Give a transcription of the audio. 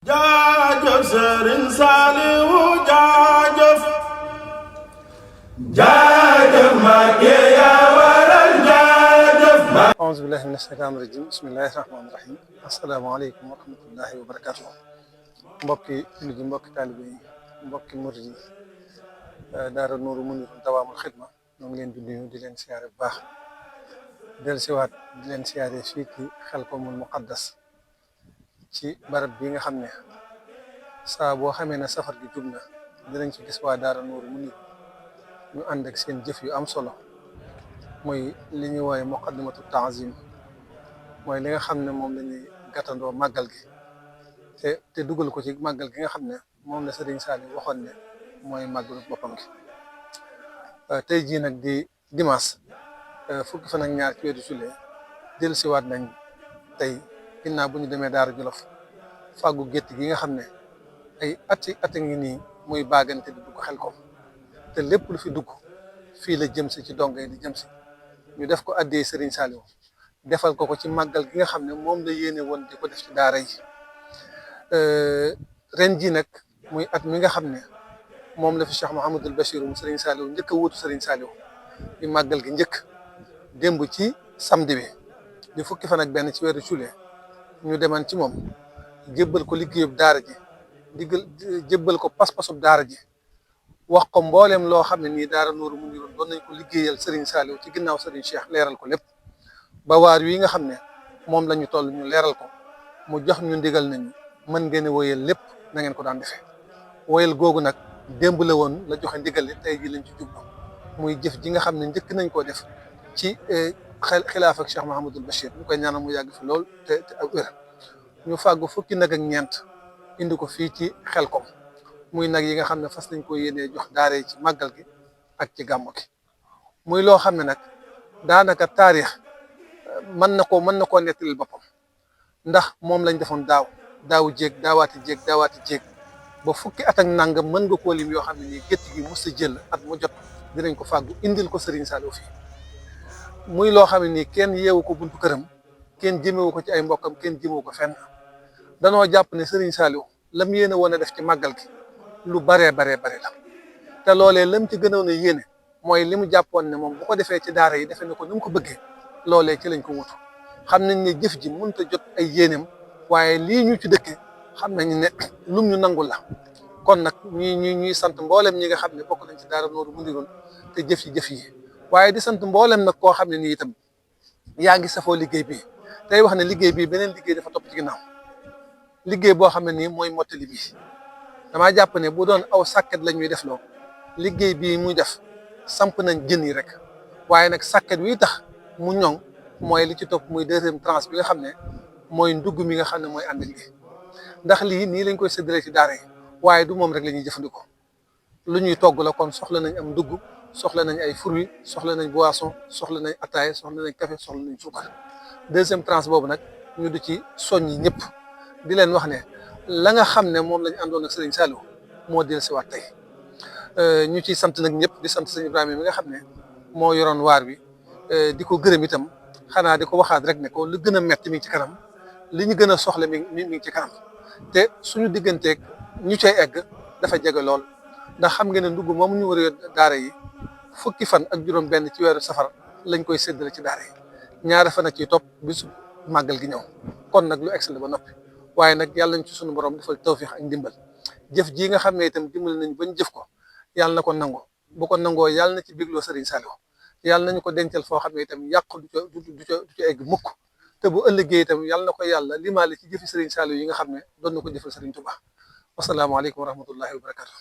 jaajëf Sëriñ Saaliwu jaajëf jaajëf Mbàkke yaa waral jaajëf auzu billahi mina shaytaani rajim bismillahi rahmaani rahim asalaamaaleykum wa rahmatullahi wa barakatuh mbokki jullit yi mbokki taalibe yi mbokki murid yi daara Nuuru Muniirun dawaamul xidma ñoo ngi leen di nuyu di leen siyaare bu baax del siwaat di leen siyaare fii ci Xelkomul Muqaddas ci barab bi nga xam ne saa boo xamee ne safar gi jub na dinañ ci gis waa daara Nuuru Muniirun ñu ànd ak seen jëf yu am solo mooy li ñuy woowe muqaddimatu taazim mooy li nga xam ne moom la ñuy gàttandoo màggal gi te dugal ko ci màggal gi nga xam ne moom la Sëriñ Saaliw waxoon ne mooy màggalu boppam gi tey jii nag di dimanche fukki fan ak ñaar ci weeru juillet dellusiwaat nañ tey ginnaaw bu ñu demee Daara Jolof fàggu gétt gi nga xam ne ay ati ngi nii muy baagante di dugg Xelkom te lépp lu fi dugg fii la jëm si ci dongo yi di jëm si ñu def ko addee Serigne Saliou defal ko ci màggal gi nga xam ne moom la yéene woon di ko def ci daara yi ren ji nag muy at mi nga xam ne moom la fi Cheikh Mouhamadul Bachir Serigne Saliou njëkk a wuutu Serigne Saliou di màggal gi njëkk démb ci samedi bi di fukki fan ak benn ci weeru juillet ñu deman ci moom jébbal ko liggéeyub daara ji jébbal ko pas-pasub daara ji wax ko mbooleem loo xam ne nii daara Nuuru Muniirun doon nañ ko liggéeyal Serigne Saliou ci ginnaaw Serigne Cheikh leeral ko lépp ba waar wi nga xam ne moom la ñu toll ñu leeral ko mu jox ñu ndigal nañu mën ngeen a woyal lépp na ngeen ko daan defee woyal googu nag démb la woon la joxe ndigal li tey ji lañ ci jublu muy jëf ji nga xam ne njëkk nañ koo def ci xilaaf ak Cheikh Mouhamadul Bachir ñu koy ñaanal mu yàgg fi lool te ak wér ñu fàggu fukki nag ak ñeent indi ko fii ci Xelkom muy nag yi nga xam ne fas nañ ko yéenee jox daara yi ci màggal gi ak ci gàmmu gi muy loo xam ne nag daanaka taarix mën na koo nettalil boppam ndax moom lañ defoon daawu jéeg daawaati jéeg ba fukki at ak nangam mën nga koo lim yoo xam ne nii gétt gi mos a jël at mu jot dinañ ko fàggu indil ko Serigne Saliou fii muy loo xam ne nii kenn yeewu ko buntu këram kenn jëmewu ko ci ay mbokkam kenn jëmewu ko fenn danoo jàpp ne Serigne Saliou lam yéene woon a def ci màggal gi lu baree la te loolee lam ci gënoon a yéene mooy li mu jàppoon ne moom bu ko defee ci daara yi defee ne ko ni mu ko bëggee loolee ci lañ ko wutu xam nañ ne jëf ji mënut a jot ay yéeneem waaye lii ñu ci dëkkee xam nañ ne lum ñu nangul la kon nag ñuy sant mboolem ñi nga xam ne bokk nañ ci daara Nuuru Muniirun te jëf yi waaye di sant mboolem nag koo xam ne nii itam yaa ngi safoo liggéey bi tey wax ne liggéey bii beneen liggéey dafa topp ci ginnaaw liggéey boo xam ne nii mooy mottali bi damaa jàpp ne bu doon aw sàkket la ñuy def loo liggéey bii muy def samp nañ jën yi rek waaye nag sàkket wi tax mu ñoŋ mooy li ci topp muy deuxième tranche bi nga xam ne mooy ndugg mi nga xam ne mooy ànd liggéey ndax lii nii lañ koy séddale ci daara yi waaye du moom rek la ñuy jëfandikoo lu ñuy togg la kon soxla nañ am ndugg soxla nañ ay fruits soxla nañ boisson soxla nañ ataaya soxla nañ café soxla nañ suukar deuxième tranche boobu nag ñu du ci soññi ñëpp di leen wax ne la nga xam ne moom lañ àndoon ak Serigne Saliou moo del si waat tey ñu ciy sant nag ñëpp di sant sëñ Ibrahima mi nga xam ne moo yoroon waar wi di ko gërëm itam xanaa di ko waxaat rek ne ko lu gën a metti mi ngi ci kanam li ñu gën a soxla mi ngi ci kanam te suñu digganteeg ñu cay egg dafa jege lool ndax xam nga ne ndugg moom ñu war a daara yi fukki fan ak juróom benn ci weeru safar lañ koy séddale ci daara yi ñaari fan ak ciy topp bisu màggal gi ñëw kon nag lu egsi la ba noppi waaye nag yàlla nañ ci suñu borom defal tawfiix ak ndimbal jëf ji nga xam ne itam dimbal nañ bañ jëf ko yàlla na ko nangu bu ko nangoo yàlla na ci bégloo Serigne Saliou yàlla nañu ko dencal foo xam ne itam yàq du ca egg mukk te bu ëllëgee itam yàlla na ko yàlla limaale ci jëfi Serigne Saliou yi nga xam ne doon na ko jëfal Serigne Touba wasalaamaaleykum wa rahmatullahi wa barakatu